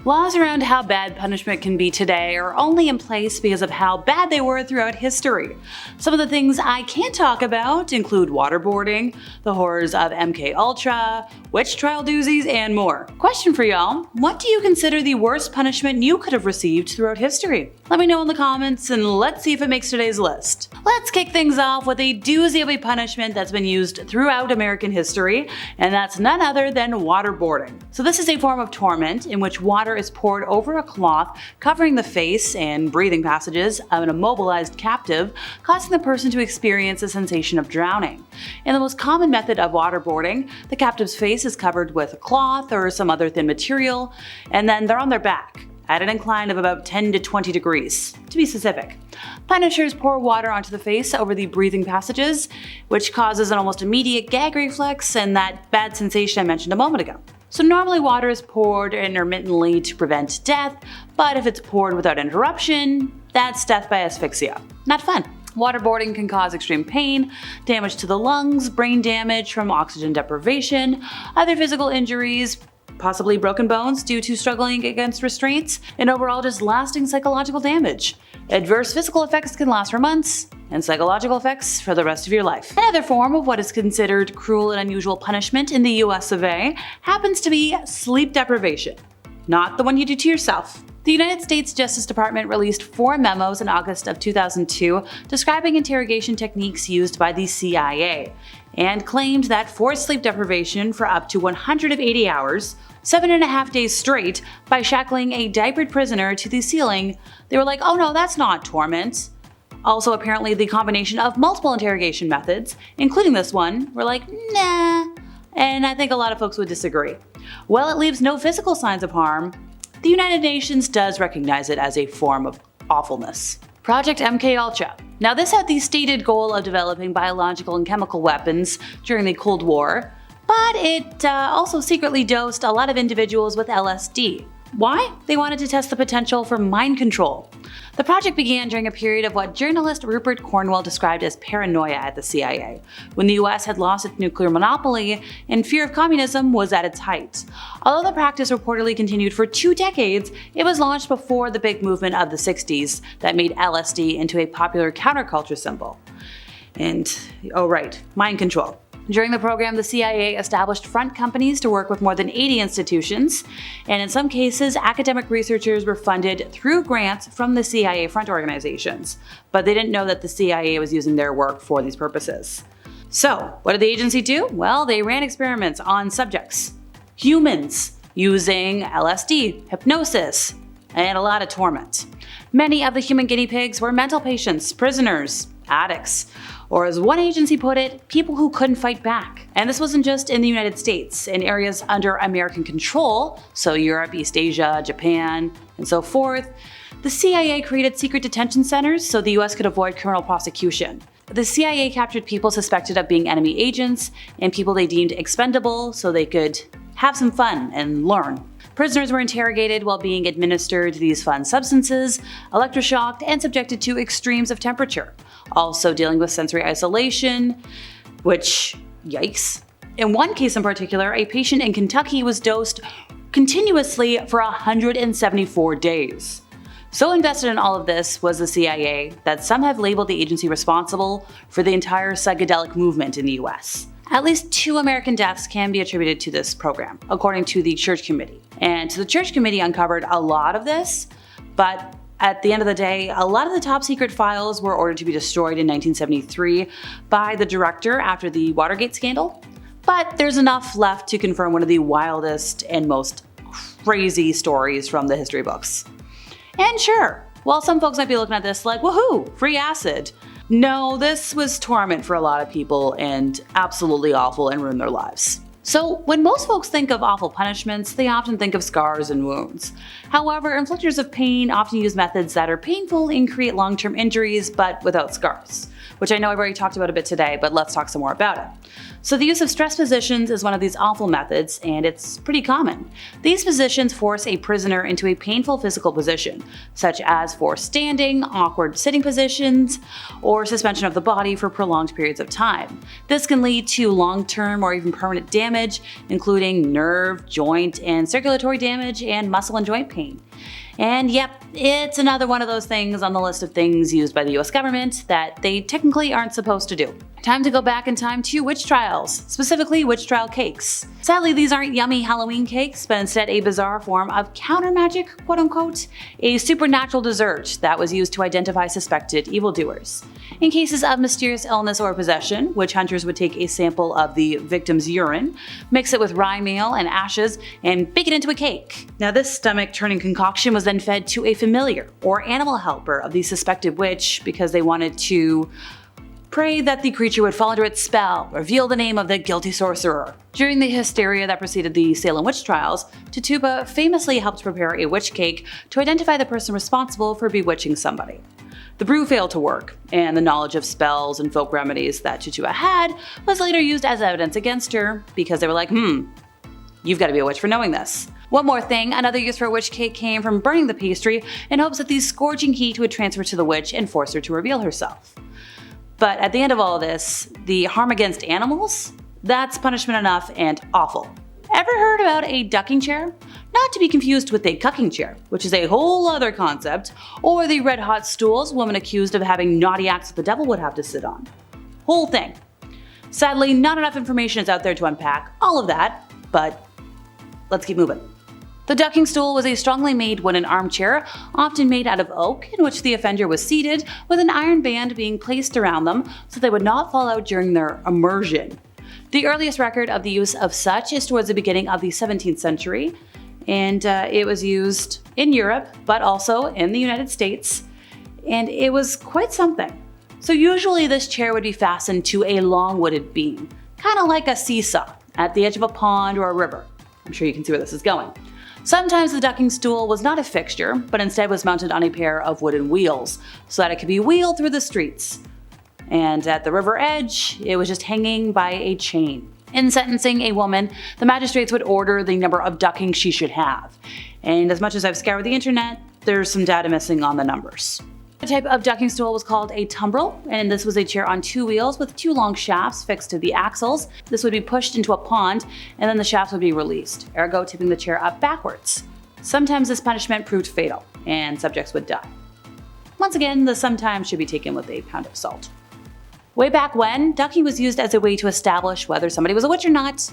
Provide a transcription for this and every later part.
Laws around how bad punishment can be today are only in place because of how bad they were throughout history. Some of the things I can't talk about include waterboarding, the horrors of MK Ultra, witch trial doozies, and more. Question for y'all, what do you consider the worst punishment you could have received throughout history? Let me know in the comments and let's see if it makes today's list. Let's kick things off with a doozy of a punishment that's been used throughout American history, and that's none other than waterboarding. So this is a form of torment in which water is poured over a cloth covering the face and breathing passages of an immobilized captive, causing the person to experience a sensation of drowning. In the most common method of waterboarding, the captive's face is covered with a cloth or some other thin material, and then they're on their back at an incline of about 10 to 20 degrees, to be specific. Punishers pour water onto the face over the breathing passages, which causes an almost immediate gag reflex and that bad sensation I mentioned a moment ago. So normally water is poured intermittently to prevent death, but if it's poured without interruption, that's death by asphyxia. Not fun. Waterboarding can cause extreme pain, damage to the lungs, brain damage from oxygen deprivation, other physical injuries, possibly broken bones due to struggling against restraints, and overall just lasting psychological damage. Adverse physical effects can last for months, and psychological effects for the rest of your life. Another form of what is considered cruel and unusual punishment in the US of A happens to be sleep deprivation. Not the one you do to yourself. The United States Justice Department released 4 memos in August of 2002 describing interrogation techniques used by the CIA, and claimed that forced sleep deprivation for up to 180 hours, 7.5 days straight, by shackling a diapered prisoner to the ceiling. They were like, oh no, that's not torment. Also, apparently the combination of multiple interrogation methods, including this one, were like, nah, and I think a lot of folks would disagree. While it leaves no physical signs of harm, the United Nations does recognize it as a form of awfulness. Project MK Ultra. Now this had the stated goal of developing biological and chemical weapons during the Cold War, but it also secretly dosed a lot of individuals with LSD. Why? They wanted to test the potential for mind control. The project began during a period of what journalist Rupert Cornwell described as paranoia at the CIA, when the US had lost its nuclear monopoly and fear of communism was at its height. Although the practice reportedly continued for 2 decades, it was launched before the big movement of the 60s that made LSD into a popular counterculture symbol. And, oh right, mind control. During the program, the CIA established front companies to work with more than 80 institutions, and in some cases, academic researchers were funded through grants from the CIA front organizations, but they didn't know that the CIA was using their work for these purposes. So, what did the agency do? Well, they ran experiments on subjects, humans, using LSD, hypnosis, and a lot of torment. Many of the human guinea pigs were mental patients, prisoners, addicts, or as one agency put it, people who couldn't fight back. And this wasn't just in the United States. In areas under American control, so Europe, East Asia, Japan, and so forth, the CIA created secret detention centers so the US could avoid criminal prosecution. The CIA captured people suspected of being enemy agents and people they deemed expendable so they could have some fun and learn. Prisoners were interrogated while being administered these fun substances, electroshocked, and subjected to extremes of temperature. Also dealing with sensory isolation, which, yikes. In one case in particular, a patient in Kentucky was dosed continuously for 174 days. So invested in all of this was the CIA that some have labeled the agency responsible for the entire psychedelic movement in the US. At least 2 American deaths can be attributed to this program, according to the Church Committee. And the Church Committee uncovered a lot of this, but at the end of the day, a lot of the top secret files were ordered to be destroyed in 1973 by the director after the Watergate scandal. But there's enough left to confirm one of the wildest and most crazy stories from the history books. And sure, while some folks might be looking at this like, woohoo, free acid. No, this was torment for a lot of people and absolutely awful and ruined their lives. So when most folks think of awful punishments, they often think of scars and wounds. However, inflictors of pain often use methods that are painful and create long-term injuries but without scars. which I know I've already talked about a bit today, but let's talk some more about it. So the use of stress positions is one of these awful methods, and it's pretty common. These positions force a prisoner into a painful physical position, such as forced standing, awkward sitting positions, or suspension of the body for prolonged periods of time. This can lead to long-term or even permanent damage, including nerve, joint, and circulatory damage, and muscle and joint pain. And yep, it's another one of those things on the list of things used by the US government that they technically aren't supposed to do. Time to go back in time to witch trials, specifically witch trial cakes. Sadly, these aren't yummy Halloween cakes, but instead a bizarre form of counter magic, quote unquote, a supernatural dessert that was used to identify suspected evildoers. In cases of mysterious illness or possession, witch hunters would take a sample of the victim's urine, mix it with rye meal and ashes, and bake it into a cake. Now, this stomach-turning concoction was then fed to a familiar or animal helper of the suspected witch because they wanted to pray that the creature would fall under its spell, reveal the name of the guilty sorcerer. During the hysteria that preceded the Salem witch trials, Tituba famously helped prepare a witch cake to identify the person responsible for bewitching somebody. The brew failed to work, and the knowledge of spells and folk remedies that Tituba had was later used as evidence against her because they were like, you've got to be a witch for knowing this. One more thing, another use for a witch cake came from burning the pastry in hopes that the scorching heat would transfer to the witch and force her to reveal herself. But at the end of all this, the harm against animals? That's punishment enough and awful. Ever heard about a ducking chair? Not to be confused with a cucking chair, which is a whole other concept, or the red-hot stools women accused of having naughty acts with the devil would have to sit on. Whole thing. Sadly, not enough information is out there to unpack all of that, but let's keep moving. The ducking stool was a strongly made wooden armchair, often made out of oak, in which the offender was seated, with an iron band being placed around them so they would not fall out during their immersion. The earliest record of the use of such is towards the beginning of the 17th century, and it was used in Europe, but also in the United States, and it was quite something. So usually this chair would be fastened to a long wooded beam, kind of like a seesaw, at the edge of a pond or a river. I'm sure you can see where this is going. Sometimes the ducking stool was not a fixture, but instead was mounted on a pair of wooden wheels, so that it could be wheeled through the streets. And at the river edge, it was just hanging by a chain. In sentencing a woman, the magistrates would order the number of duckings she should have. And as much as I've scoured the internet, there's some data missing on the numbers. The type of ducking stool was called a tumbrel, and this was a chair on two wheels with two long shafts fixed to the axles. This would be pushed into a pond, and then the shafts would be released, ergo tipping the chair up backwards. Sometimes this punishment proved fatal, and subjects would die. Once again, the sometimes should be taken with a pound of salt. Way back when, ducking was used as a way to establish whether somebody was a witch or not.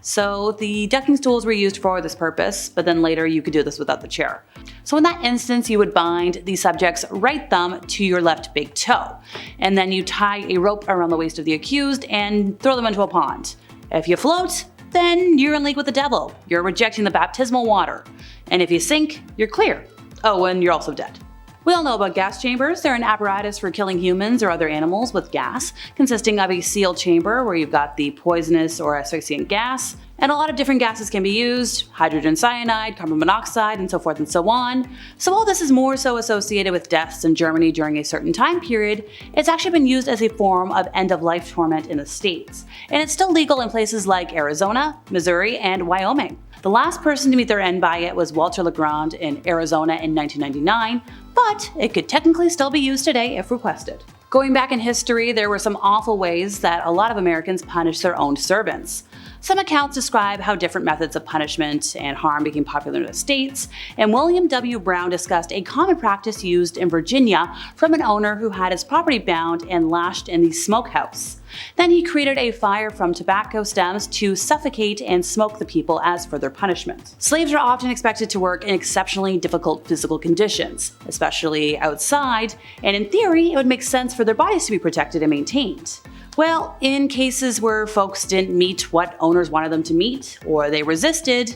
So the ducking stools were used for this purpose, but then later you could do this without the chair. So in that instance, you would bind the subject's right thumb to your left big toe, and then you tie a rope around the waist of the accused and throw them into a pond. If you float, then you're in league with the devil. You're rejecting the baptismal water. And if you sink, you're clear. Oh, and you're also dead. We all know about gas chambers. They're an apparatus for killing humans or other animals with gas, consisting of a sealed chamber where you've got the poisonous or asphyxiant gas, and a lot of different gases can be used: hydrogen cyanide, carbon monoxide, and so forth and so on. So while this is more so associated with deaths in Germany during a certain time period, it's actually been used as a form of end-of-life torment in the States, and it's still legal in places like Arizona, Missouri, and Wyoming. The last person to meet their end by it was Walter Legrand in Arizona in 1999, but it could technically still be used today if requested. Going back in history, there were some awful ways that a lot of Americans punished their own servants. Some accounts describe how different methods of punishment and harm became popular in the States, and William W. Brown discussed a common practice used in Virginia from an owner who had his property bound and lashed in the smokehouse. Then he created a fire from tobacco stems to suffocate and smoke the people as further punishment. Slaves are often expected to work in exceptionally difficult physical conditions, especially outside, and in theory, it would make sense for their bodies to be protected and maintained. Well, in cases where folks didn't meet what owners wanted them to meet, or they resisted,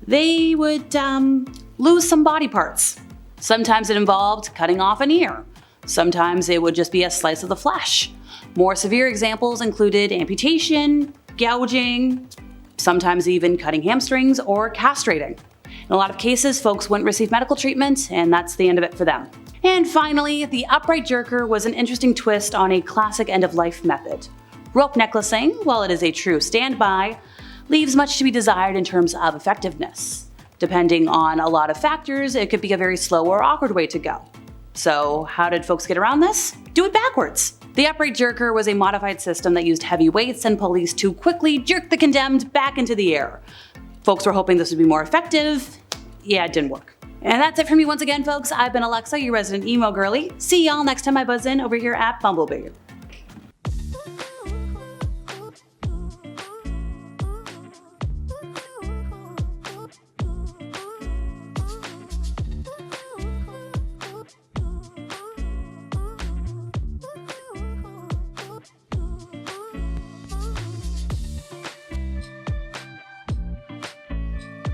they would lose some body parts. Sometimes it involved cutting off an ear. Sometimes it would just be a slice of the flesh. More severe examples included amputation, gouging, sometimes even cutting hamstrings or castrating. In a lot of cases, folks wouldn't receive medical treatment, and that's the end of it for them. And finally, the upright jerker was an interesting twist on a classic end-of-life method. Rope necklacing, while it is a true standby, leaves much to be desired in terms of effectiveness. Depending on a lot of factors, it could be a very slow or awkward way to go. So how did folks get around this? Do it backwards! The upright jerker was a modified system that used heavy weights and pulleys to quickly jerk the condemned back into the air. Folks were hoping this would be more effective. Yeah, it didn't work. And that's it for me once again, folks. I've been Alexa, your resident emo girly. See y'all next time I buzz in over here at Bumblebee.